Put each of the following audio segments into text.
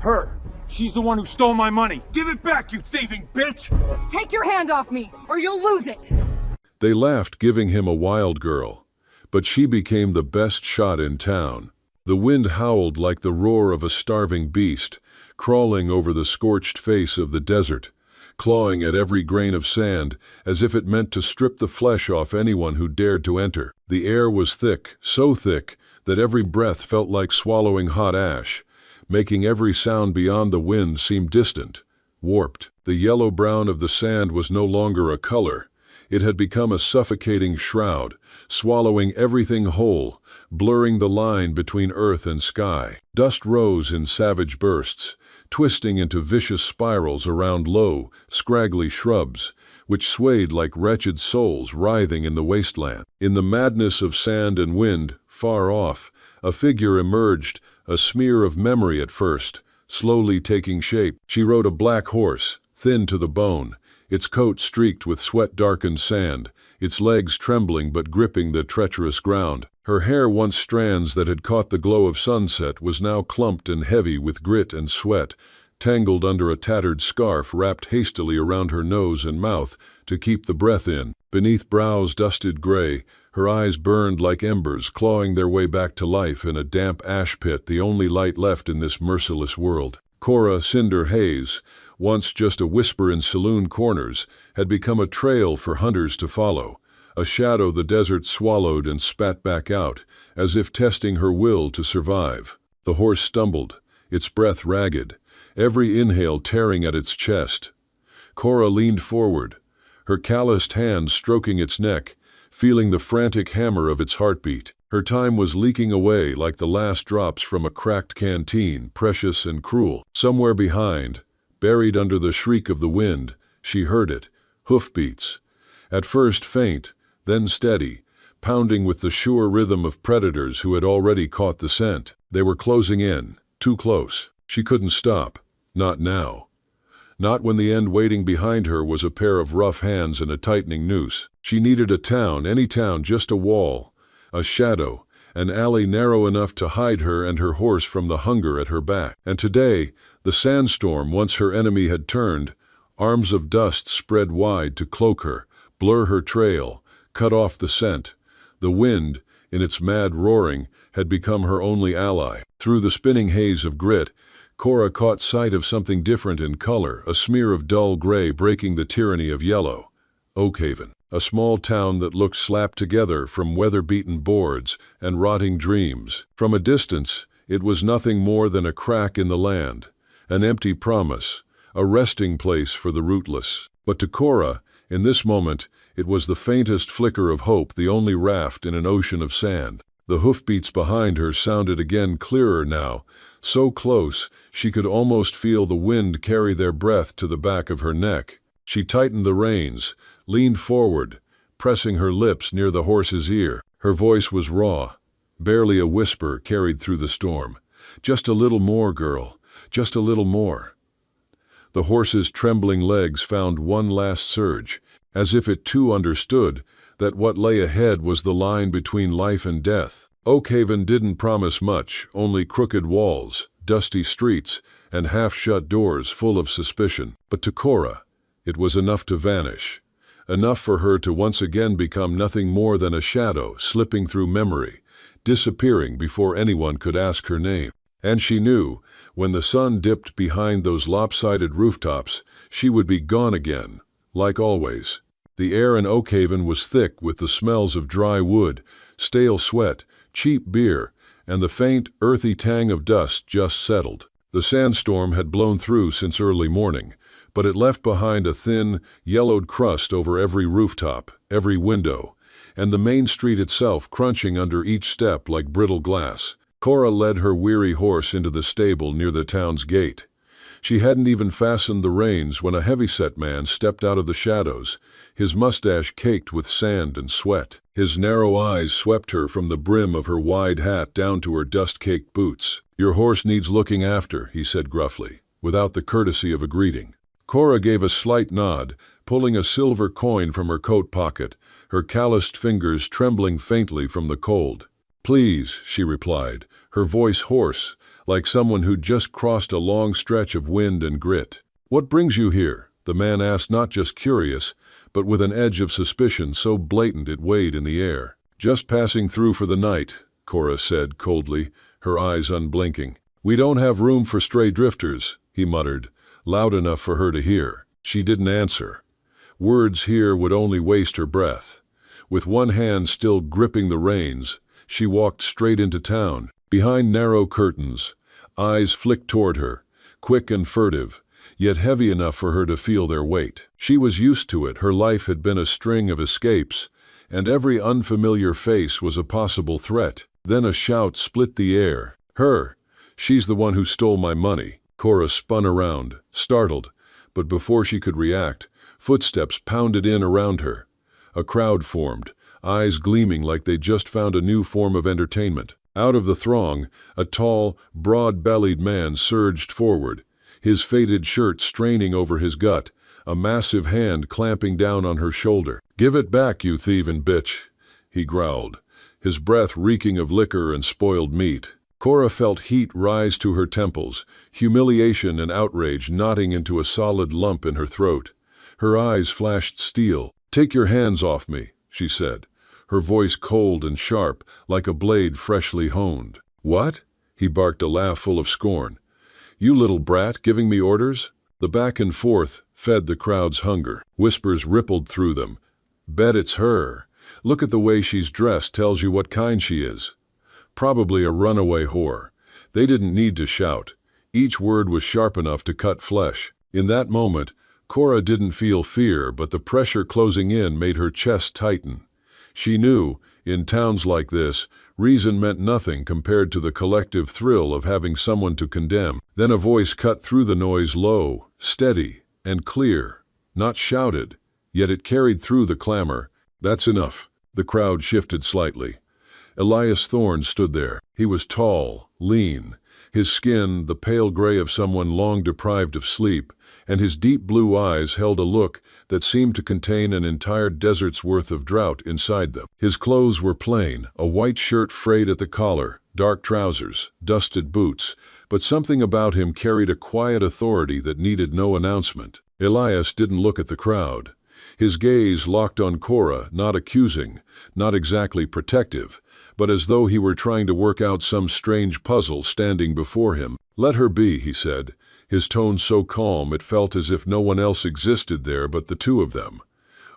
Her. She's the one who stole my money. Give it back, you thieving bitch! Take your hand off me, or you'll lose it! They laughed, giving him a wild girl. But she became the best shot in town. The wind howled like the roar of a starving beast, crawling over the scorched face of the desert, clawing at every grain of sand, as if it meant to strip the flesh off anyone who dared to enter. The air was thick, so thick that every breath felt like swallowing hot ash, making every sound beyond the wind seem distant, warped. The yellow-brown of the sand was no longer a color. It had become a suffocating shroud, swallowing everything whole, blurring the line between earth and sky. Dust rose in savage bursts, twisting into vicious spirals around low, scraggly shrubs, which swayed like wretched souls writhing in the wasteland. In the madness of sand and wind, far off, a figure emerged, a smear of memory at first, slowly taking shape. She rode a black horse, thin to the bone, its coat streaked with sweat-darkened sand, its legs trembling but gripping the treacherous ground. Her hair, once strands that had caught the glow of sunset, was now clumped and heavy with grit and sweat, tangled under a tattered scarf wrapped hastily around her nose and mouth to keep the breath in. Beneath brows dusted gray, her eyes burned like embers, clawing their way back to life in a damp ash pit, the only light left in this merciless world. Cora Cinder Hayes, once just a whisper in saloon corners, had become a trail for hunters to follow, a shadow the desert swallowed and spat back out, as if testing her will to survive. The horse stumbled, its breath ragged, every inhale tearing at its chest. Cora leaned forward, her calloused hand stroking its neck, feeling the frantic hammer of its heartbeat. Her time was leaking away like the last drops from a cracked canteen, precious and cruel. Somewhere behind, buried under the shriek of the wind, she heard it, hoofbeats. At first faint, then steady, pounding with the sure rhythm of predators who had already caught the scent. They were closing in, too close. She couldn't stop, not now. Not when the end waiting behind her was a pair of rough hands and a tightening noose. She needed a town, any town, just a wall, a shadow, an alley narrow enough to hide her and her horse from the hunger at her back. And today, the sandstorm, once her enemy, had turned. Arms of dust spread wide to cloak her, blur her trail, cut off the scent. The wind, in its mad roaring, had become her only ally. Through the spinning haze of grit, Cora caught sight of something different in color, a smear of dull gray breaking the tyranny of yellow. Oakhaven, a small town that looked slapped together from weather-beaten boards and rotting dreams. From a distance, it was nothing more than a crack in the land, an empty promise, a resting place for the rootless. But to Cora, in this moment, it was the faintest flicker of hope, the only raft in an ocean of sand. The hoofbeats behind her sounded again, clearer now, so close she could almost feel the wind carry their breath to the back of her neck. She tightened the reins, leaned forward, pressing her lips near the horse's ear. Her voice was raw, barely a whisper carried through the storm. "Just a little more, girl, just a little more." The horse's trembling legs found one last surge, as if it too understood that what lay ahead was the line between life and death. Oakhaven didn't promise much, only crooked walls, dusty streets, and half-shut doors full of suspicion. But to Cora, it was enough to vanish, enough for her to once again become nothing more than a shadow slipping through memory, disappearing before anyone could ask her name. And she knew, when the sun dipped behind those lopsided rooftops, she would be gone again, like always. The air in Oakhaven was thick with the smells of dry wood, stale sweat, cheap beer, and the faint, earthy tang of dust just settled. The sandstorm had blown through since early morning, but it left behind a thin, yellowed crust over every rooftop, every window, and the main street itself crunching under each step like brittle glass. Cora led her weary horse into the stable near the town's gate. She hadn't even fastened the reins when a heavy-set man stepped out of the shadows, his mustache caked with sand and sweat. His narrow eyes swept her from the brim of her wide hat down to her dust-caked boots. "Your horse needs looking after," he said gruffly, without the courtesy of a greeting. Cora gave a slight nod, pulling a silver coin from her coat pocket, her calloused fingers trembling faintly from the cold. "Please," she replied, her voice hoarse, like someone who'd just crossed a long stretch of wind and grit. "What brings you here?" the man asked, not just curious, but with an edge of suspicion so blatant it weighed in the air. "Just passing through for the night," Cora said coldly, her eyes unblinking. "We don't have room for stray drifters," he muttered, loud enough for her to hear. She didn't answer. Words here would only waste her breath. With one hand still gripping the reins, she walked straight into town. Behind narrow curtains, eyes flicked toward her, quick and furtive, yet heavy enough for her to feel their weight. She was used to it. Her life had been a string of escapes, and every unfamiliar face was a possible threat. Then a shout split the air. "Her! She's the one who stole my money." Cora spun around, startled, but before she could react, footsteps pounded in around her. A crowd formed, eyes gleaming like they'd just found a new form of entertainment. Out of the throng, a tall, broad-bellied man surged forward, his faded shirt straining over his gut, a massive hand clamping down on her shoulder. "Give it back, you thieving bitch," he growled, his breath reeking of liquor and spoiled meat. Cora felt heat rise to her temples, humiliation and outrage knotting into a solid lump in her throat. Her eyes flashed steel. "Take your hands off me," she said, her voice cold and sharp, like a blade freshly honed. "What?" he barked, a laugh full of scorn. "You little brat, giving me orders?" The back and forth fed the crowd's hunger. Whispers rippled through them. "Bet it's her. Look at the way she's dressed, tells you what kind she is. Probably a runaway whore." They didn't need to shout. Each word was sharp enough to cut flesh. In that moment, Cora didn't feel fear, but the pressure closing in made her chest tighten. She knew, in towns like this, reason meant nothing compared to the collective thrill of having someone to condemn. Then a voice cut through the noise, low, steady, and clear. Not shouted, yet it carried through the clamor. "That's enough." The crowd shifted slightly. Elias Thorne stood there. He was tall, lean, his skin the pale gray of someone long deprived of sleep, and his deep blue eyes held a look that seemed to contain an entire desert's worth of drought inside them. His clothes were plain, a white shirt frayed at the collar, dark trousers, dusted boots, but something about him carried a quiet authority that needed no announcement. Elias didn't look at the crowd. His gaze locked on Cora, not accusing, not exactly protective, but as though he were trying to work out some strange puzzle standing before him. "Let her be," he said, his tone so calm it felt as if no one else existed there but the two of them.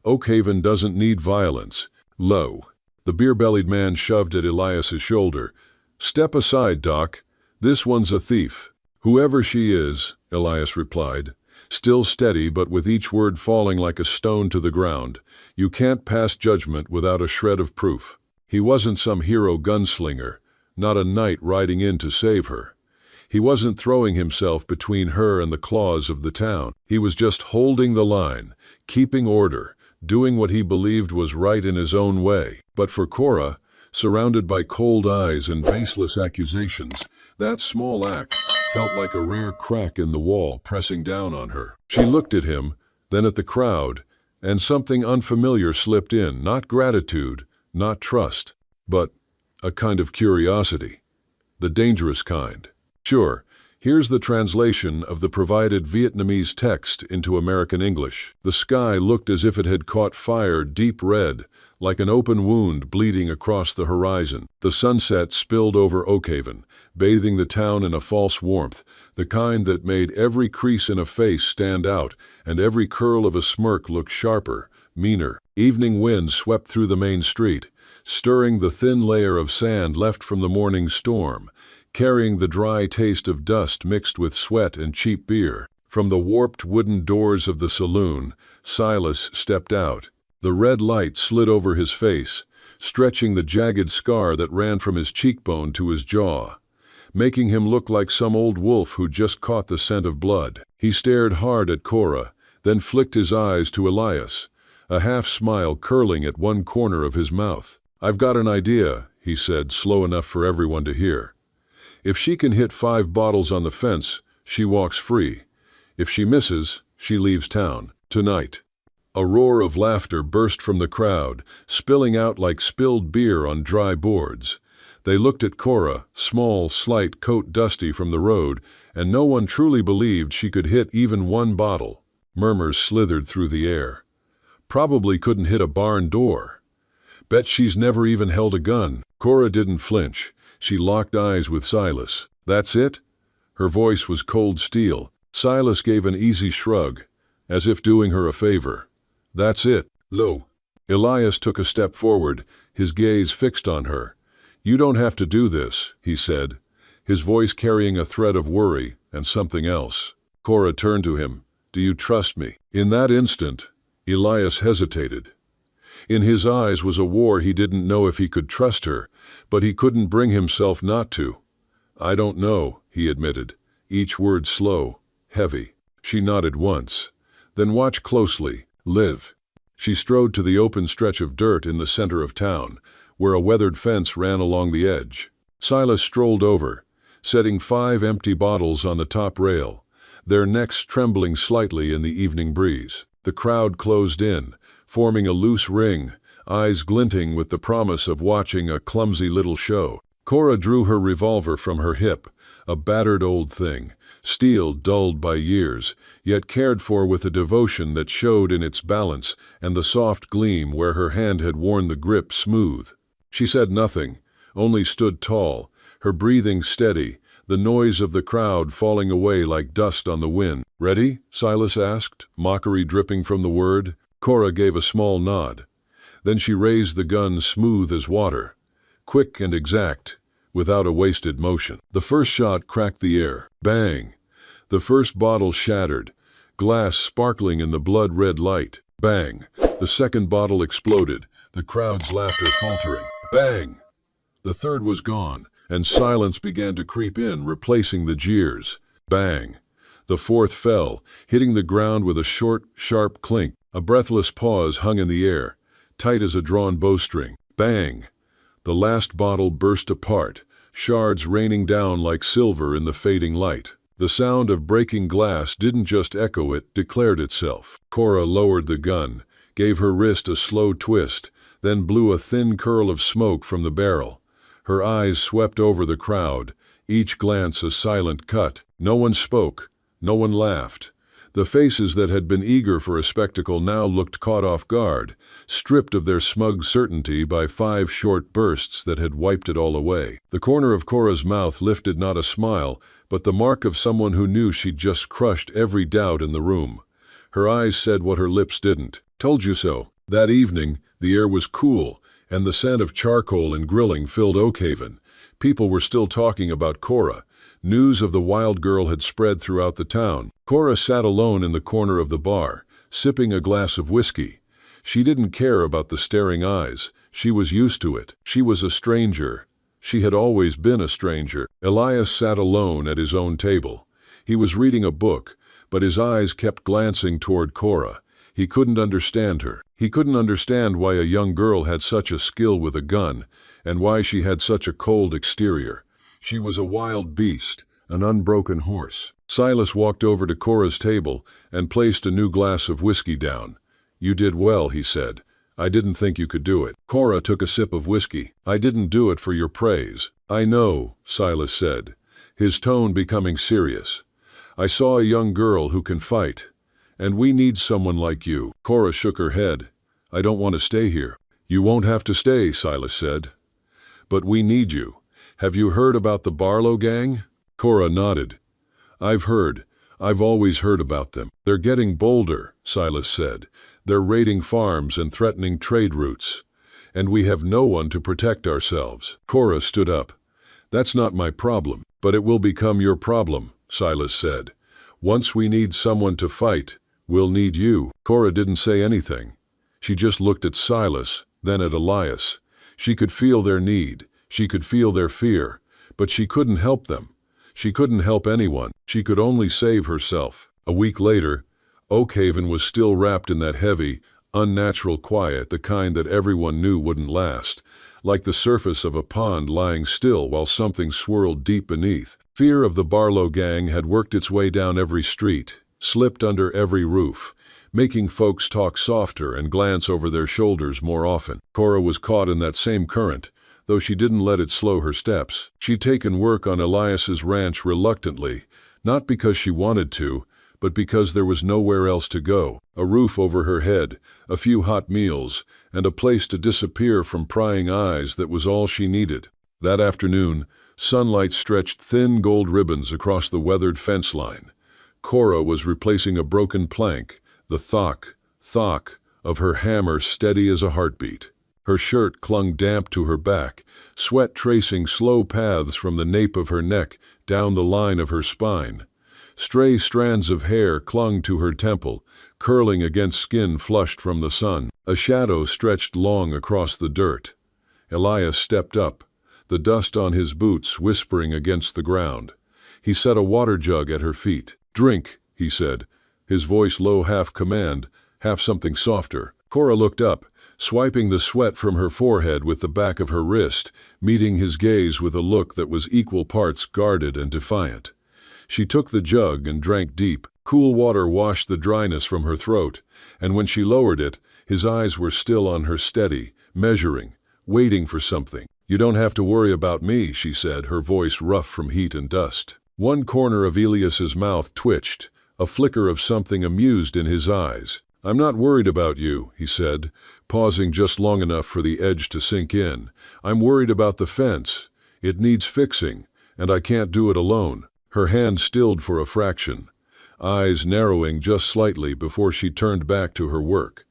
"Oakhaven doesn't need violence." Low. The beer-bellied man shoved at Elias's shoulder. "Step aside, Doc. This one's a thief." "Whoever she is," Elias replied, still steady but with each word falling like a stone to the ground, "you can't pass judgment without a shred of proof." He wasn't some hero gunslinger, not a knight riding in to save her. He wasn't throwing himself between her and the claws of the town. He was just holding the line, keeping order, doing what he believed was right in his own way. But for Cora, surrounded by cold eyes and baseless accusations, that small act felt like a rare crack in the wall pressing down on her. She looked at him, then at the crowd, and something unfamiliar slipped in, not gratitude, not trust, but a kind of curiosity. The dangerous kind. Sure, here's the translation of the provided Vietnamese text into American English. The sky looked as if it had caught fire, deep red, like an open wound bleeding across the horizon. The sunset spilled over Oakhaven, bathing the town in a false warmth, the kind that made every crease in a face stand out and every curl of a smirk look sharper, meaner. Evening wind swept through the main street, stirring the thin layer of sand left from the morning storm, carrying the dry taste of dust mixed with sweat and cheap beer. From the warped wooden doors of the saloon, Silas stepped out. The red light slid over his face, stretching the jagged scar that ran from his cheekbone to his jaw, making him look like some old wolf who'd just caught the scent of blood. He stared hard at Cora, then flicked his eyes to Elias, a half-smile curling at one corner of his mouth. "I've got an idea," he said, slow enough for everyone to hear. "If she can hit 5 bottles on the fence, she walks free. If she misses, she leaves town. Tonight." A roar of laughter burst from the crowd, spilling out like spilled beer on dry boards. They looked at Cora, small, slight, coat dusty from the road, and no one truly believed she could hit even one bottle. Murmurs slithered through the air. Probably couldn't hit a barn door. Bet she's never even held a gun. Cora didn't flinch. She locked eyes with Silas. That's it? Her voice was cold steel. Silas gave an easy shrug, as if doing her a favor. That's it. Lo. Elias took a step forward, his gaze fixed on her. You don't have to do this, he said, his voice carrying a thread of worry and something else. Cora turned to him. Do you trust me? In that instant, Elias hesitated. In his eyes was a war he didn't know if he could trust her, but he couldn't bring himself not to. I don't know, he admitted, each word slow, heavy. She nodded once. Then watch closely. Live. She strode to the open stretch of dirt in the center of town, where a weathered fence ran along the edge. Silas strolled over, setting 5 empty bottles on the top rail, their necks trembling slightly in the evening breeze. The crowd closed in, forming a loose ring, eyes glinting with the promise of watching a clumsy little show. Cora drew her revolver from her hip, a battered old thing, steel dulled by years, yet cared for with a devotion that showed in its balance and the soft gleam where her hand had worn the grip smooth. She said nothing, only stood tall, her breathing steady, the noise of the crowd falling away like dust on the wind. Ready? Silas asked, mockery dripping from the word. Cora gave a small nod. Then she raised the gun smooth as water, quick and exact, without a wasted motion. The first shot cracked the air. Bang! The first bottle shattered, glass sparkling in the blood-red light. Bang! The second bottle exploded, the crowd's laughter faltering. Bang! The third was gone, and silence began to creep in, replacing the jeers. Bang! The fourth fell, hitting the ground with a short, sharp clink. A breathless pause hung in the air, tight as a drawn bowstring. Bang! The last bottle burst apart, shards raining down like silver in the fading light. The sound of breaking glass didn't just echo, it declared itself. Cora lowered the gun, gave her wrist a slow twist, then blew a thin curl of smoke from the barrel. Her eyes swept over the crowd, each glance a silent cut. No one spoke, no one laughed. The faces that had been eager for a spectacle now looked caught off guard, stripped of their smug certainty by 5 short bursts that had wiped it all away. The corner of Cora's mouth lifted not a smile, but the mark of someone who knew she'd just crushed every doubt in the room. Her eyes said what her lips didn't. Told you so. That evening, the air was cool, and the scent of charcoal and grilling filled Oakhaven. People were still talking about Cora. News of the wild girl had spread throughout the town. Cora sat alone in the corner of the bar, sipping a glass of whiskey. She didn't care about the staring eyes. She was used to it. She was a stranger. She had always been a stranger. Elias sat alone at his own table. He was reading a book, but his eyes kept glancing toward Cora. He couldn't understand her. He couldn't understand why a young girl had such a skill with a gun, and why she had such a cold exterior. She was a wild beast, an unbroken horse. Silas walked over to Cora's table and placed a new glass of whiskey down. You did well, he said. I didn't think you could do it. Cora took a sip of whiskey. I didn't do it for your praise. I know, Silas said, his tone becoming serious. I saw a young girl who can fight, and we need someone like you. Cora shook her head. I don't want to stay here. You won't have to stay, Silas said. But we need you. Have you heard about the Barlow gang? Cora nodded. I've heard. I've always heard about them. They're getting bolder, Silas said. They're raiding farms and threatening trade routes. And we have no one to protect ourselves. Cora stood up. That's not my problem, but it will become your problem, Silas said. Once we need someone to fight, we'll need you. Cora didn't say anything. She just looked at Silas, then at Elias. She could feel their need. She could feel their fear, but she couldn't help them. She couldn't help anyone. She could only save herself. A week later, Oakhaven was still wrapped in that heavy, unnatural quiet, the kind that everyone knew wouldn't last, like the surface of a pond lying still while something swirled deep beneath. Fear of the Barlow gang had worked its way down every street, slipped under every roof, making folks talk softer and glance over their shoulders more often. Cora was caught in that same current, though she didn't let it slow her steps. She'd taken work on Elias's ranch reluctantly, not because she wanted to, but because there was nowhere else to go. A roof over her head, a few hot meals, and a place to disappear from prying eyes, that was all she needed. That afternoon, sunlight stretched thin gold ribbons across the weathered fence line. Cora was replacing a broken plank, the thock of her hammer steady as a heartbeat. Her shirt clung damp to her back, sweat tracing slow paths from the nape of her neck down the line of her spine. Stray strands of hair clung to her temple, curling against skin flushed from the sun. A shadow stretched long across the dirt. Elias stepped up, the dust on his boots whispering against the ground. He set a water jug at her feet. "Drink," he said, his voice low, half command, half something softer. Cora looked up, swiping the sweat from her forehead with the back of her wrist, meeting his gaze with a look that was equal parts guarded and defiant. She took the jug and drank deep. Cool water washed the dryness from her throat, and when she lowered it, his eyes were still on her, steady, measuring, waiting for something. "You don't have to worry about me," she said, her voice rough from heat and dust. One corner of Elias's mouth twitched, a flicker of something amused in his eyes. "I'm not worried about you," he said, pausing just long enough for the edge to sink in. "I'm worried about the fence. It needs fixing, and I can't do it alone." Her hand stilled for a fraction, eyes narrowing just slightly before she turned back to her work.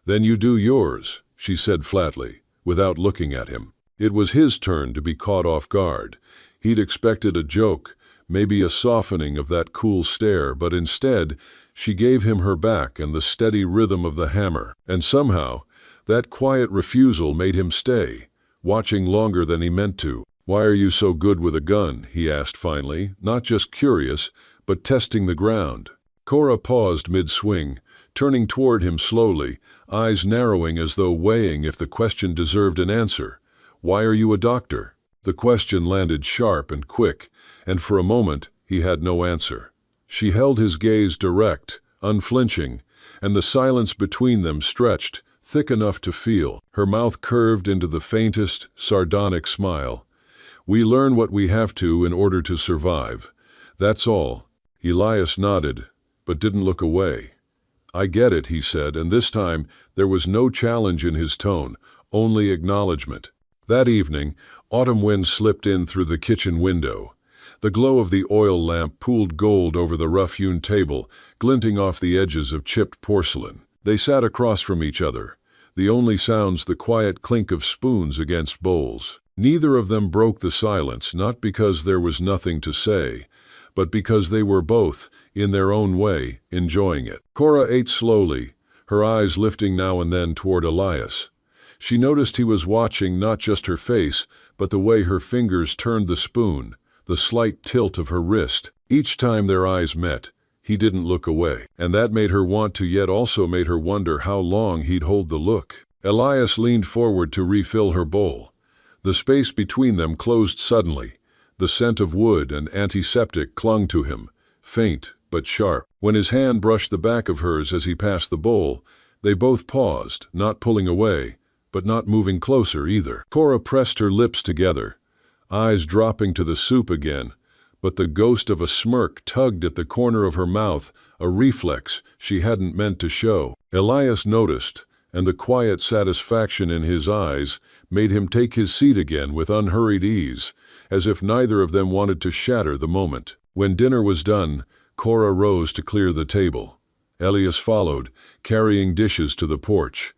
"Then you do yours," she said flatly, without looking at him. It was his turn to be caught off guard. He'd expected a joke, maybe a softening of that cool stare, but instead, she gave him her back and the steady rhythm of the hammer. And somehow, that quiet refusal made him stay, watching longer than he meant to. "Why are you so good with a gun?" he asked finally, not just curious, but testing the ground. Cora paused mid-swing, turning toward him slowly, eyes narrowing as though weighing if the question deserved an answer. "Why are you a doctor?" The question landed sharp and quick, and for a moment he had no answer. She held his gaze direct, unflinching, and the silence between them stretched, thick enough to feel. Her mouth curved into the faintest, sardonic smile. "We learn what we have to in order to survive. That's all." Elias nodded, but didn't look away. "I get it," he said, and this time there was no challenge in his tone, only acknowledgement. That evening, autumn wind slipped in through the kitchen window. The glow of the oil lamp pooled gold over the rough-hewn table, glinting off the edges of chipped porcelain. They sat across from each other, the only sounds the quiet clink of spoons against bowls. Neither of them broke the silence, not because there was nothing to say, but because they were both, in their own way, enjoying it. Cora ate slowly, her eyes lifting now and then toward Elias. She noticed he was watching not just her face, but the way her fingers turned the spoon, the slight tilt of her wrist. Each time their eyes met, he didn't look away, and that made her want to, yet also made her wonder how long he'd hold the look. Elias leaned forward to refill her bowl. The space between them closed suddenly. The scent of wood and antiseptic clung to him, faint but sharp. When his hand brushed the back of hers as he passed the bowl, they both paused, not pulling away, but not moving closer either. Cora pressed her lips together, eyes dropping to the soup again, but the ghost of a smirk tugged at the corner of her mouth, a reflex she hadn't meant to show. Elias noticed, and the quiet satisfaction in his eyes made him take his seat again with unhurried ease, as if neither of them wanted to shatter the moment. When dinner was done, Cora rose to clear the table. Elias followed, carrying dishes to the porch.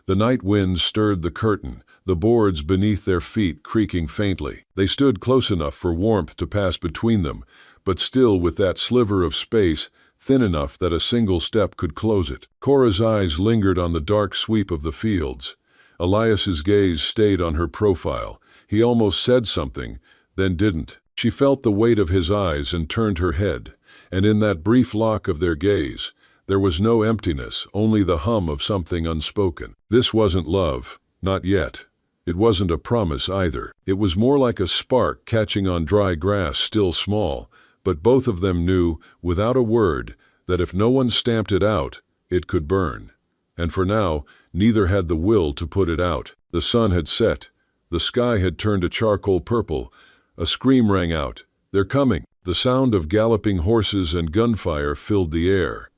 The night wind stirred the curtain, the boards beneath their feet creaking faintly. They stood close enough for warmth to pass between them, but still with that sliver of space thin enough that a single step could close it. Cora's eyes lingered on the dark sweep of the fields. Elias's gaze stayed on her profile. He almost said something, then didn't. She felt the weight of his eyes and turned her head, and in that brief lock of their gaze, there was no emptiness, only the hum of something unspoken. This wasn't love, not yet. It wasn't a promise either. It was more like a spark catching on dry grass, still small, but both of them knew, without a word, that if no one stamped it out, it could burn. And for now, neither had the will to put it out. The sun had set, The sky had turned a charcoal purple. A scream rang out. "They're coming!" The sound of galloping horses and gunfire filled the air.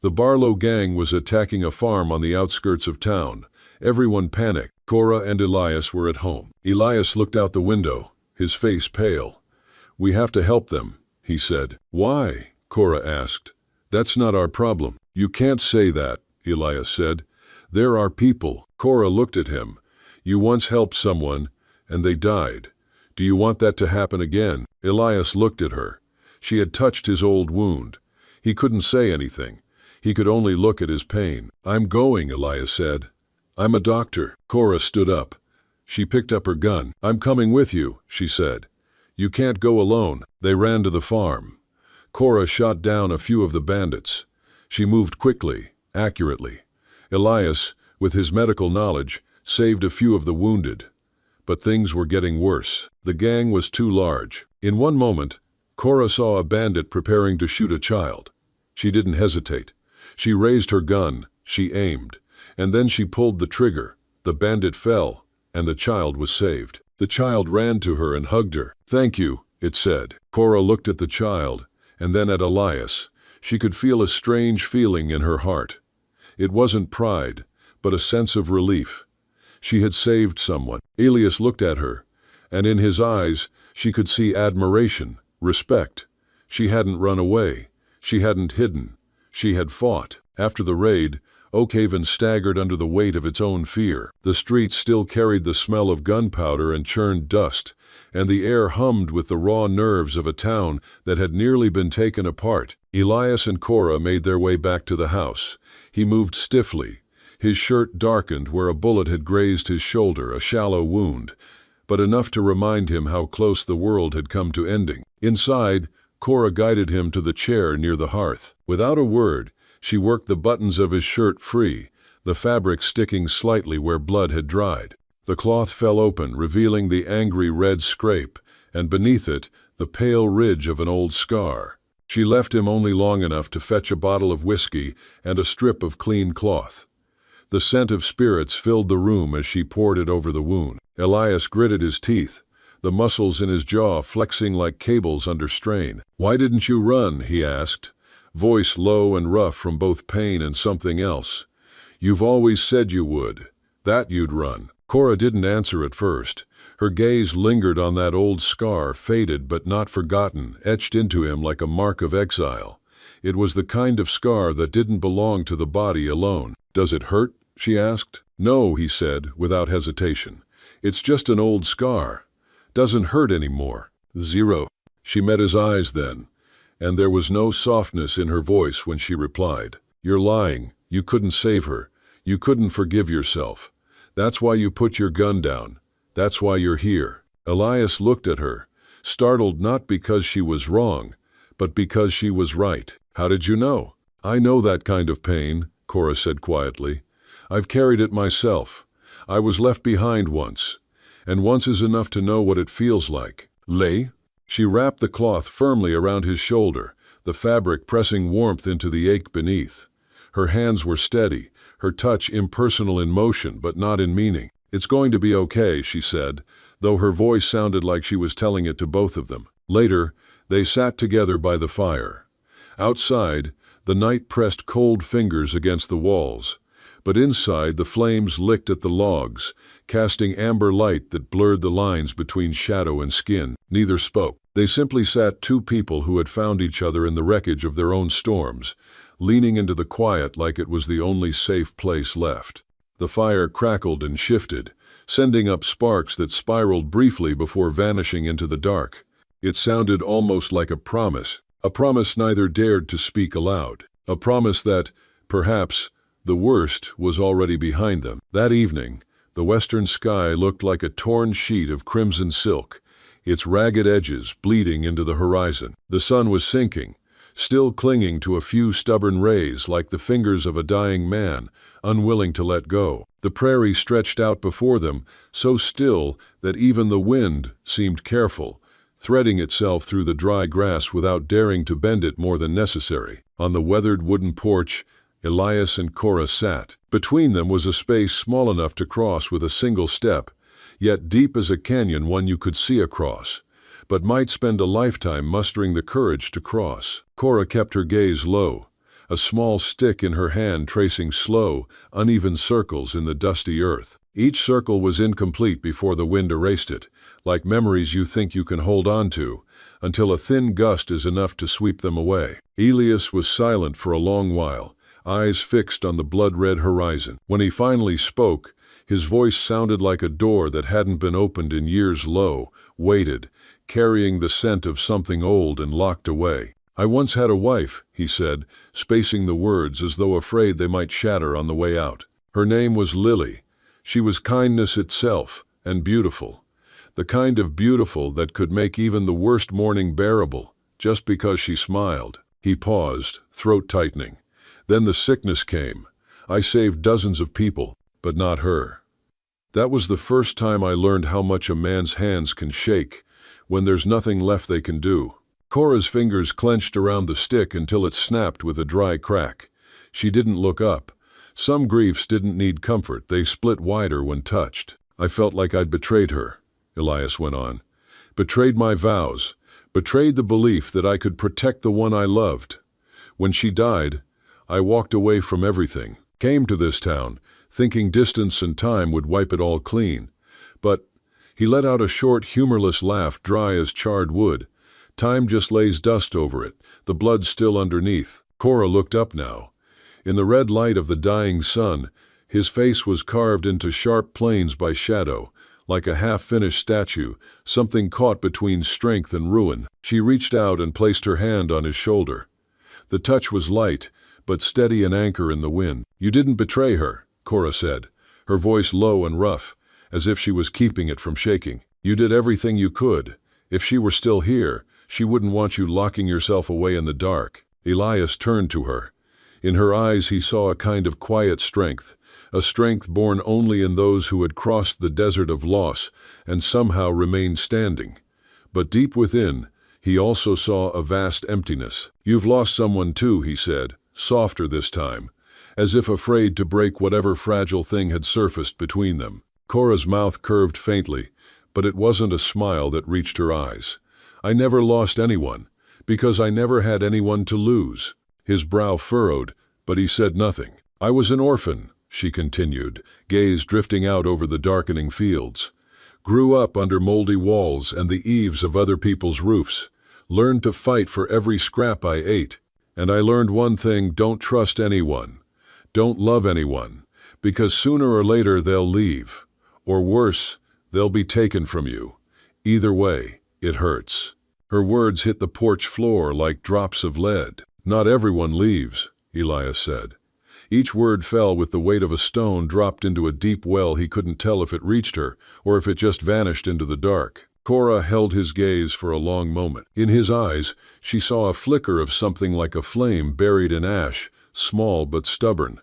The Barlow gang was attacking a farm on the outskirts of town. Everyone panicked. Cora and Elias were at home. Elias looked out the window, his face pale. "We have to help them," he said. "Why?" Cora asked. "That's not our problem." "You can't say that," Elias said. "They're our people." Cora looked at him. "You once helped someone, and they died. Do you want that to happen again?" Elias looked at her. She had touched his old wound. He couldn't say anything. He could only look at his pain. "I'm going," Elias said. "I'm a doctor." Cora stood up. She picked up her gun. "I'm coming with you," she said. "You can't go alone." They ran to the farm. Cora shot down a few of the bandits. She moved quickly, accurately. Elias, with his medical knowledge, saved a few of the wounded. But things were getting worse. The gang was too large. In one moment, Cora saw a bandit preparing to shoot a child. She didn't hesitate. She raised her gun, she aimed, and then she pulled the trigger. The bandit fell, and the child was saved. The child ran to her and hugged her. "Thank you," it said. Cora looked at the child, and then at Elias. She could feel a strange feeling in her heart. It wasn't pride, but a sense of relief. She had saved someone. Elias looked at her, and in his eyes she could see admiration, respect. She hadn't run away. She hadn't hidden. She had fought. After the raid, Oakhaven staggered under the weight of its own fear. The streets still carried the smell of gunpowder and churned dust, and the air hummed with the raw nerves of a town that had nearly been taken apart. Elias and Cora made their way back to the house. He moved stiffly. His shirt darkened where a bullet had grazed his shoulder, a shallow wound, but enough to remind him how close the world had come to ending. Inside, Cora guided him to the chair near the hearth. Without a word, she worked the buttons of his shirt free, the fabric sticking slightly where blood had dried. The cloth fell open, revealing the angry red scrape, and beneath it, the pale ridge of an old scar. She left him only long enough to fetch a bottle of whiskey and a strip of clean cloth. The scent of spirits filled the room as she poured it over the wound. Elias gritted his teeth, the muscles in his jaw flexing like cables under strain. "Why didn't you run?" he asked, voice low and rough from both pain and something else. "You've always said you would, that you'd run." Cora didn't answer at first. Her gaze lingered on that old scar, faded but not forgotten, etched into him like a mark of exile. It was the kind of scar that didn't belong to the body alone. "Does it hurt?" she asked. "No," he said, without hesitation. "It's just an old scar. Doesn't hurt anymore." "Zero." She met his eyes then, and there was no softness in her voice when she replied. "You're lying. You couldn't save her. You couldn't forgive yourself. That's why you put your gun down. That's why you're here." Elias looked at her, startled not because she was wrong, but because she was right. "How did you know?" "I know that kind of pain," Cora said quietly. "I've carried it myself. I was left behind once, and once is enough to know what it feels like." "Lay?" She wrapped the cloth firmly around his shoulder, the fabric pressing warmth into the ache beneath. Her hands were steady, her touch impersonal in motion but not in meaning. "It's going to be okay," she said, though her voice sounded like she was telling it to both of them. Later, they sat together by the fire. Outside, the night pressed cold fingers against the walls, but inside the flames licked at the logs, casting amber light that blurred the lines between shadow and skin. Neither spoke. They simply sat, two people who had found each other in the wreckage of their own storms, leaning into the quiet like it was the only safe place left. The fire crackled and shifted, sending up sparks that spiraled briefly before vanishing into the dark. It sounded almost like a promise neither dared to speak aloud, a promise that, perhaps, the worst was already behind them. That evening, the western sky looked like a torn sheet of crimson silk, its ragged edges bleeding into the horizon. The sun was sinking, still clinging to a few stubborn rays like the fingers of a dying man, unwilling to let go. The prairie stretched out before them, so still that even the wind seemed careful, threading itself through the dry grass without daring to bend it more than necessary. On the weathered wooden porch, Elias and Cora sat. Between them was a space small enough to cross with a single step, yet deep as a canyon one you could see across, but might spend a lifetime mustering the courage to cross. Cora kept her gaze low, a small stick in her hand tracing slow, uneven circles in the dusty earth. Each circle was incomplete before the wind erased it, like memories you think you can hold on to, until a thin gust is enough to sweep them away. Elias was silent for a long while, eyes fixed on the blood-red horizon. When he finally spoke, his voice sounded like a door that hadn't been opened in years, low, weighted, carrying the scent of something old and locked away. "I once had a wife," he said, spacing the words as though afraid they might shatter on the way out. "Her name was Lily. She was kindness itself, and beautiful. The kind of beautiful that could make even the worst morning bearable, just because she smiled." He paused, throat tightening. "Then the sickness came. I saved dozens of people, but not her. That was the first time I learned how much a man's hands can shake when there's nothing left they can do." Cora's fingers clenched around the stick until it snapped with a dry crack. She didn't look up. Some griefs didn't need comfort, they split wider when touched. "I felt like I'd betrayed her," Elias went on. "Betrayed my vows, betrayed the belief that I could protect the one I loved. When she died, I walked away from everything, came to this town, thinking distance and time would wipe it all clean. But," he let out a short, humorless laugh dry as charred wood, "time just lays dust over it, the blood still underneath." Cora looked up now. In the red light of the dying sun, his face was carved into sharp planes by shadow, like a half-finished statue, something caught between strength and ruin. She reached out and placed her hand on his shoulder. The touch was light, but steady, an anchor in the wind. "You didn't betray her," Cora said, her voice low and rough, as if she was keeping it from shaking. "You did everything you could. If she were still here, she wouldn't want you locking yourself away in the dark." Elias turned to her. In her eyes he saw a kind of quiet strength, a strength born only in those who had crossed the desert of loss and somehow remained standing. But deep within, he also saw a vast emptiness. "You've lost someone too," he said, softer this time, as if afraid to break whatever fragile thing had surfaced between them. Cora's mouth curved faintly, but it wasn't a smile that reached her eyes. "I never lost anyone, because I never had anyone to lose." His brow furrowed, but he said nothing. "I was an orphan," she continued, gaze drifting out over the darkening fields. "Grew up under moldy walls and the eaves of other people's roofs. Learned to fight for every scrap I ate. And I learned one thing: don't trust anyone. Don't love anyone, because sooner or later they'll leave. Or worse, they'll be taken from you. Either way, it hurts." Her words hit the porch floor like drops of lead. "Not everyone leaves," Elias said. Each word fell with the weight of a stone dropped into a deep well he couldn't tell if it reached her or if it just vanished into the dark. Cora held his gaze for a long moment. In his eyes, she saw a flicker of something like a flame buried in ash, small but stubborn.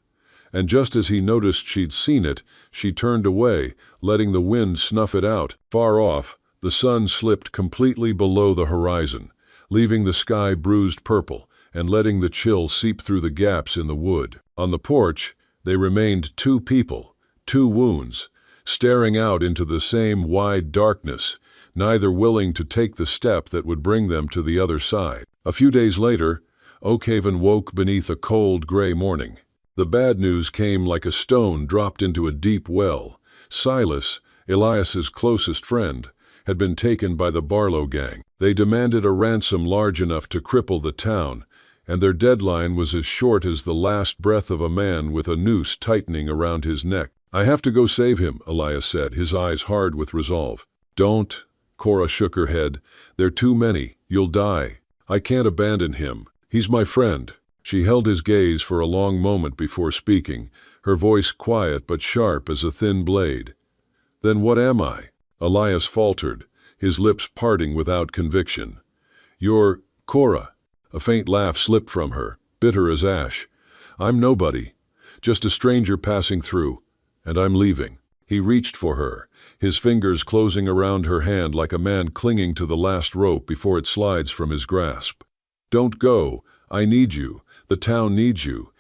And just as he noticed she'd seen it, she turned away, letting the wind snuff it out. Far off, the sun slipped completely below the horizon, leaving the sky bruised purple and letting the chill seep through the gaps in the wood. On the porch, they remained two people, two wounds, staring out into the same wide darkness, neither willing to take the step that would bring them to the other side. A few days later, Oakhaven woke beneath a cold, gray morning. The bad news came like a stone dropped into a deep well. Silas, Elias's closest friend, had been taken by the Barlow gang. They demanded a ransom large enough to cripple the town, and their deadline was as short as the last breath of a man with a noose tightening around his neck. "I have to go save him," Elias said, his eyes hard with resolve. "Don't," Cora shook her head. "They're too many. You'll die. I can't abandon him. He's my friend." She held his gaze for a long moment before speaking, her voice quiet but sharp as a thin blade. "Then what am I?" Elias faltered, his lips parting without conviction. "You're Cora." A faint laugh slipped from her, bitter as ash. "I'm nobody, just a stranger passing through, and I'm leaving." He reached for her, his fingers closing around her hand like a man clinging to the last rope before it slides from his grasp. "Don't go. I need you. The town needs you.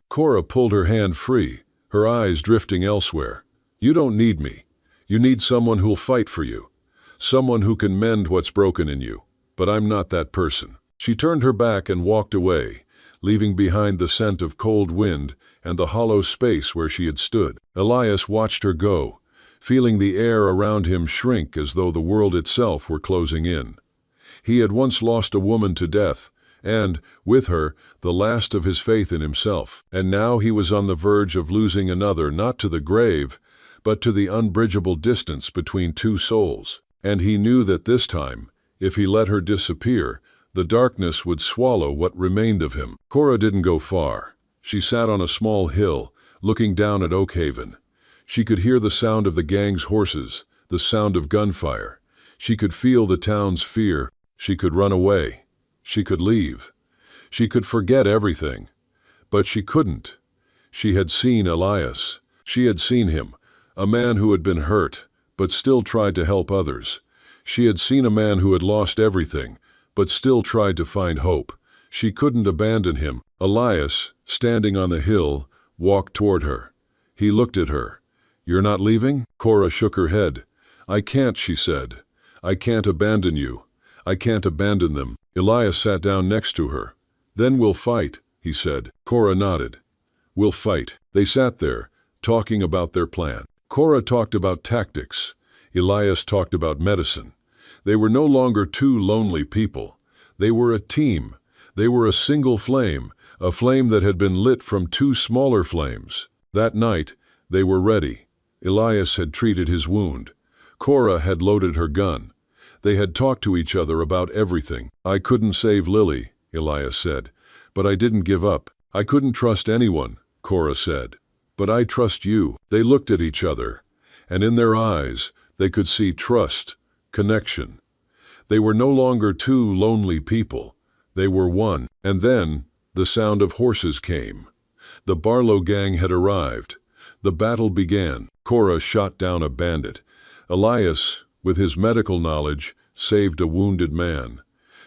Cora pulled her hand free, her eyes drifting elsewhere. "You don't need me. You need someone who'll fight for you. Someone who can mend what's broken in you. But I'm not that person." She turned her back and walked away, leaving behind the scent of cold wind and the hollow space where she had stood. Elias watched her go, feeling the air around him shrink as though the world itself were closing in. He had once lost a woman to death, and, with her, the last of his faith in himself. And now he was on the verge of losing another, not to the grave, but to the unbridgeable distance between two souls. And he knew that this time, if he let her disappear, the darkness would swallow what remained of him. Cora didn't go far. She sat on a small hill, looking down at Oakhaven. She could hear the sound of the gang's horses, the sound of gunfire. She could feel the town's fear. She could run away. She could leave. She could forget everything. But she couldn't. She had seen Elias. She had seen him, a man who had been hurt, but still tried to help others. She had seen a man who had lost everything, but still tried to find hope. She couldn't abandon him. Elias, standing on the hill, walked toward her. He looked at her. "You're not leaving?" Cora shook her head. "I can't," she said. "I can't abandon you. I can't abandon them." Elias sat down next to her. "Then we'll fight," he said. Cora nodded. "We'll fight." They sat there, talking about their plan. Cora talked about tactics. Elias talked about medicine. They were no longer two lonely people. They were a team. They were a single flame, a flame that had been lit from two smaller flames. That night, they were ready. Elias had treated his wound. Cora had loaded her gun. They had talked to each other about everything. "I couldn't save Lily," Elias said, "but I didn't give up. I couldn't trust anyone," Cora said, "but I trust you." They looked at each other, and in their eyes, they could see trust, connection. They were no longer two lonely people. They were one. And then, the sound of horses came. The Barlow gang had arrived. The battle began. Cora shot down a bandit. Elias, with his medical knowledge, saved a wounded man.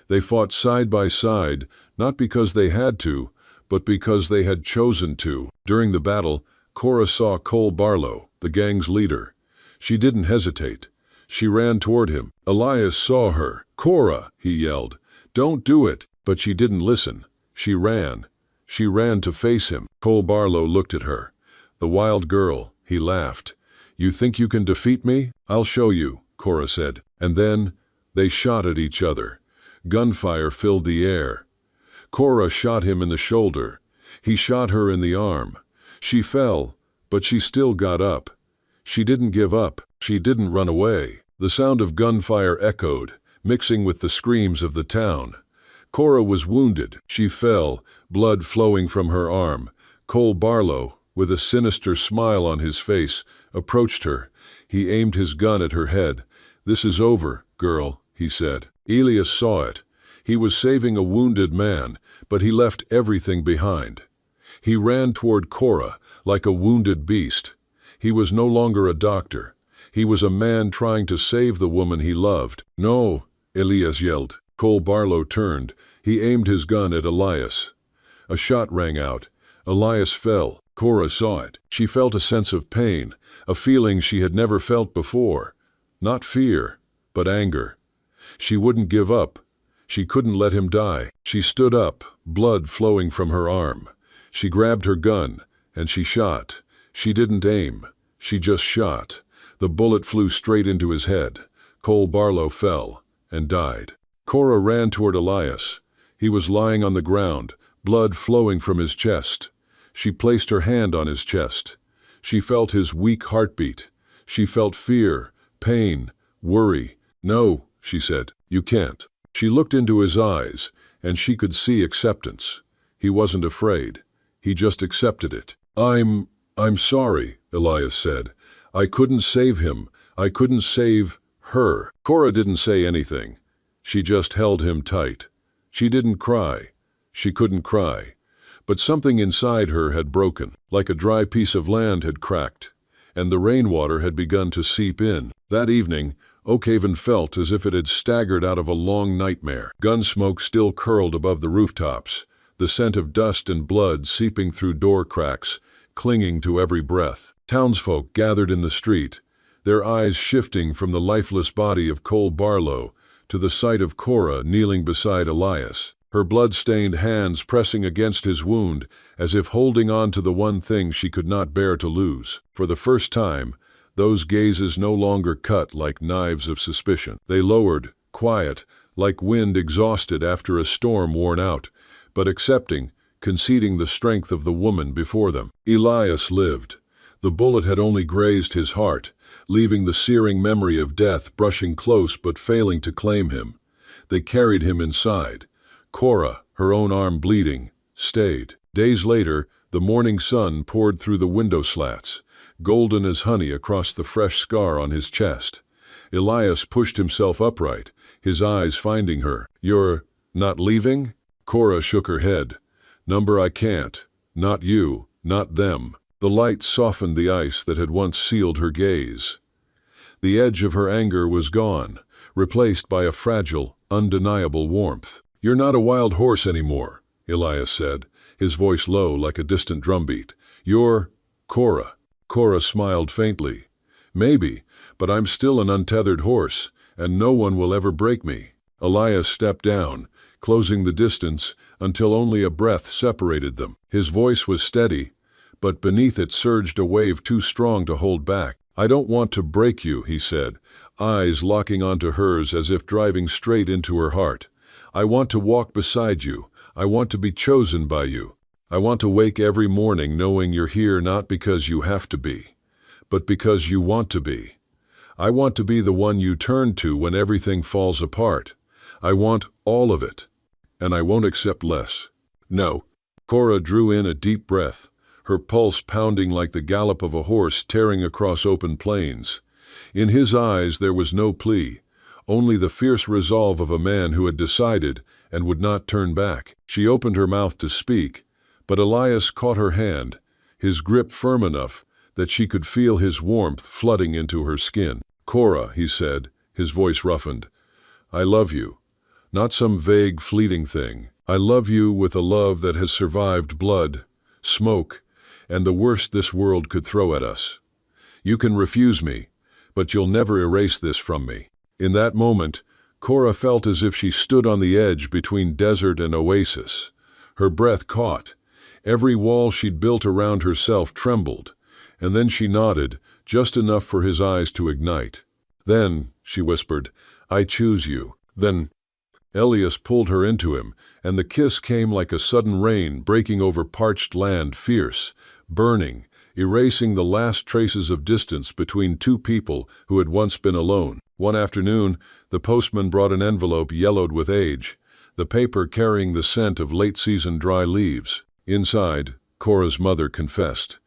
They fought side by side, not because they had to, but because they had chosen to. During the battle, Cora saw Cole Barlow, the gang's leader. She didn't hesitate. She ran toward him. Elias saw her. "Cora," he yelled, "don't do it." But she didn't listen. She ran. She ran to face him. Cole Barlow looked at her. "The wild girl," he laughed. "You think you can defeat me? I'll show you," Cora said. And then they shot at each other. Gunfire filled the air. Cora shot him in the shoulder. He shot her in the arm. She fell, but she still got up. She didn't give up. She didn't run away. The sound of gunfire echoed, mixing with the screams of the town. Cora was wounded. She fell, blood flowing from her arm. Cole Barlow, with a sinister smile on his face, approached her. He aimed his gun at her head. "This is over, girl," he said. Elias saw it. He was saving a wounded man, but he left everything behind. He ran toward Cora like a wounded beast. He was no longer a doctor. He was a man trying to save the woman he loved. "No," Elias yelled. Cole Barlow turned. He aimed his gun at Elias. A shot rang out. Elias fell. Cora saw it. She felt a sense of pain, a feeling she had never felt before. Not fear, but anger. She wouldn't give up. She couldn't let him die. She stood up, blood flowing from her arm. She grabbed her gun, and she shot. She didn't aim. She just shot. The bullet flew straight into his head. Cole Barlow fell and died. Cora ran toward Elias. He was lying on the ground, blood flowing from his chest. She placed her hand on his chest. She felt his weak heartbeat. She felt fear, pain, worry. "No," she said, "you can't." She looked into his eyes, and she could see acceptance. He wasn't afraid. He just accepted it. I'm sorry," Elias said. "I couldn't save him. I couldn't save her." Cora didn't say anything. She just held him tight. She didn't cry. She couldn't cry. But something inside her had broken, like a dry piece of land had cracked, and the rainwater had begun to seep in. That evening, Oakhaven felt as if it had staggered out of a long nightmare. Gun smoke still curled above the rooftops, the scent of dust and blood seeping through door cracks, clinging to every breath. Townsfolk gathered in the street. their eyes shifting from the lifeless body of Cole Barlow to the sight of Cora kneeling beside Elias, her blood-stained hands pressing against his wound as if holding on to the one thing she could not bear to lose. For the first time, those gazes no longer cut like knives of suspicion. They lowered, quiet, like wind exhausted after a storm worn out, but accepting, conceding the strength of the woman before them. Elias lived. The bullet had only grazed his heart, leaving the searing memory of death brushing close but failing to claim him. They carried him inside. Cora, her own arm bleeding, stayed. Days later, the morning sun poured through the window slats, golden as honey across the fresh scar on his chest. Elias pushed himself upright, his eyes finding her. "You're not leaving?" Cora shook her head. "Number, I can't. Not you, not them." The light softened the ice that had once sealed her gaze. The edge of her anger was gone, replaced by a fragile, undeniable warmth. "You're not a wild horse anymore," Elias said, his voice low like a distant drumbeat. "You're Cora." Cora smiled faintly. "Maybe, but I'm still an untethered horse, and no one will ever break me." Elias stepped down, closing the distance until only a breath separated them. His voice was steady, but beneath it surged a wave too strong to hold back. "I don't want to break you," he said, eyes locking onto hers as if driving straight into her heart. "I want to walk beside you. I want to be chosen by you. I want to wake every morning knowing you're here not because you have to be, but because you want to be. I want to be the one you turn to when everything falls apart. I want all of it, and I won't accept less." "No." Cora drew in a deep breath, her pulse pounding like the gallop of a horse tearing across open plains. In his eyes there was no plea, only the fierce resolve of a man who had decided and would not turn back. She opened her mouth to speak, but Elias caught her hand, his grip firm enough that she could feel his warmth flooding into her skin. "Cora," he said, his voice roughened, "I love you. Not some vague, fleeting thing. I love you with a love that has survived blood, smoke, and the worst this world could throw at us. You can refuse me, but you'll never erase this from me." In that moment, Cora felt as if she stood on the edge between desert and oasis. Her breath caught. Every wall she'd built around herself trembled, and then she nodded, just enough for his eyes to ignite. "Then," she whispered, "I choose you." "Then—" Elias pulled her into him, and the kiss came like a sudden rain breaking over parched land, fierce, burning, erasing the last traces of distance between two people who had once been alone. One afternoon, the postman brought an envelope yellowed with age, the paper carrying the scent of late-season dry leaves. Inside, Cora's mother confessed.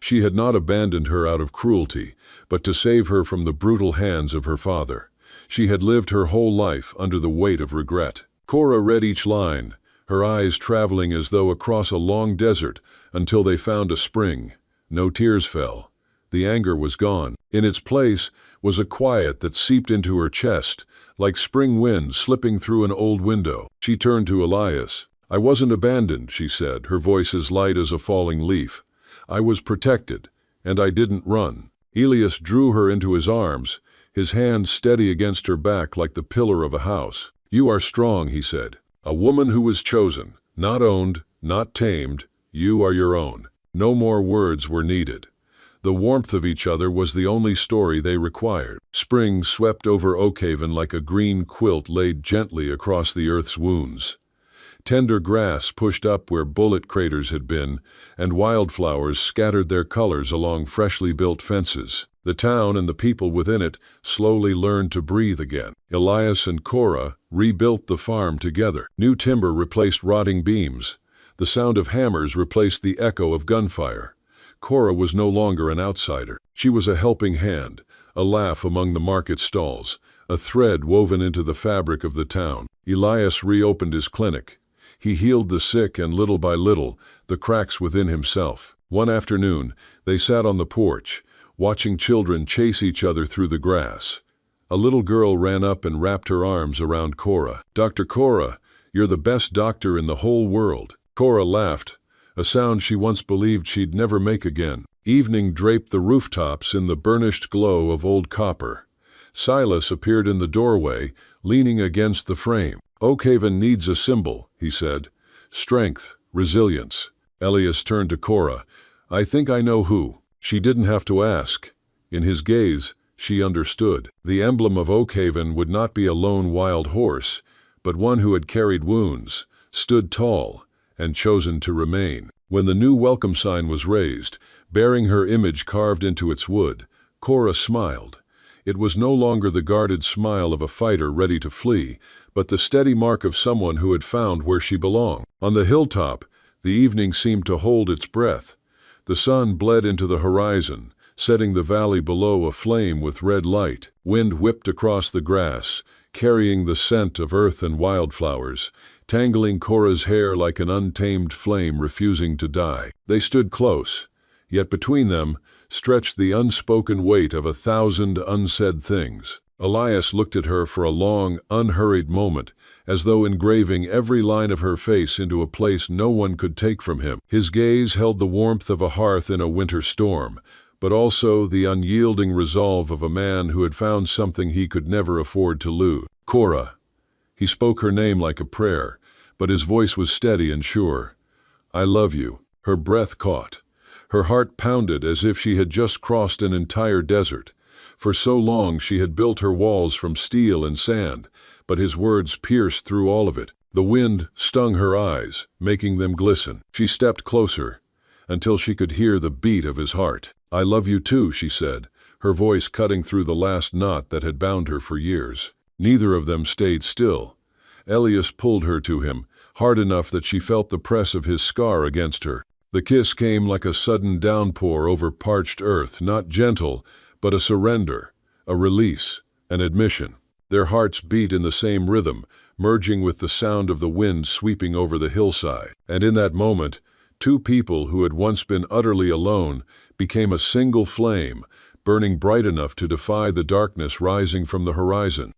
She had not abandoned her out of cruelty, but to save her from the brutal hands of her father. She had lived her whole life under the weight of regret. Cora read each line, her eyes traveling as though across a long desert until they found a spring. No tears fell. The anger was gone. In its place was a quiet that seeped into her chest, like spring wind slipping through an old window. She turned to Elias. "I wasn't abandoned," she said, her voice as light as a falling leaf. "I was protected, and I didn't run." Elias drew her into his arms, his hand steady against her back like the pillar of a house. "You are strong," he said. "A woman who was chosen, not owned, not tamed. You are your own." No more words were needed. The warmth of each other was the only story they required. Spring swept over Oakhaven like a green quilt laid gently across the earth's wounds. Tender grass pushed up where bullet craters had been, and wildflowers scattered their colors along freshly built fences. The town and the people within it slowly learned to breathe again. Elias and Cora rebuilt the farm together. New timber replaced rotting beams. The sound of hammers replaced the echo of gunfire. Cora was no longer an outsider. She was a helping hand, a laugh among the market stalls, a thread woven into the fabric of the town. Elias reopened his clinic. He healed the sick, and little by little, the cracks within himself. One afternoon, they sat on the porch, watching children chase each other through the grass. A little girl ran up and wrapped her arms around Cora. "Dr. Cora, you're the best doctor in the whole world." Cora laughed, a sound she once believed she'd never make again. Evening draped the rooftops in the burnished glow of old copper. Silas appeared in the doorway, leaning against the frame. "Oakhaven needs a symbol," he said. "Strength, resilience." Elias turned to Cora. "I think I know who." She didn't have to ask. In his gaze, she understood. The emblem of Oakhaven would not be a lone wild horse, but one who had carried wounds, stood tall, and chosen to remain. When the new welcome sign was raised, bearing her image carved into its wood, Cora smiled. It was no longer the guarded smile of a fighter ready to flee, but the steady mark of someone who had found where she belonged. On the hilltop, the evening seemed to hold its breath. The sun bled into the horizon, setting the valley below aflame with red light. Wind whipped across the grass, carrying the scent of earth and wildflowers, tangling Cora's hair like an untamed flame refusing to die. They stood close, yet between them stretched the unspoken weight of 1,000 unsaid things. Elias looked at her for a long, unhurried moment, as though engraving every line of her face into a place no one could take from him. His gaze held the warmth of a hearth in a winter storm, but also the unyielding resolve of a man who had found something he could never afford to lose. "Cora." He spoke her name like a prayer, but his voice was steady and sure. "I love you." Her breath caught. Her heart pounded as if she had just crossed an entire desert. For so long she had built her walls from steel and sand, but his words pierced through all of it. The wind stung her eyes, making them glisten. She stepped closer, until she could hear the beat of his heart. "I love you too," she said, her voice cutting through the last knot that had bound her for years. Neither of them stayed still. Elias pulled her to him, hard enough that she felt the press of his scar against her. The kiss came like a sudden downpour over parched earth, not gentle, but a surrender, a release, an admission. Their hearts beat in the same rhythm, merging with the sound of the wind sweeping over the hillside. And in that moment, two people who had once been utterly alone became a single flame, burning bright enough to defy the darkness rising from the horizon.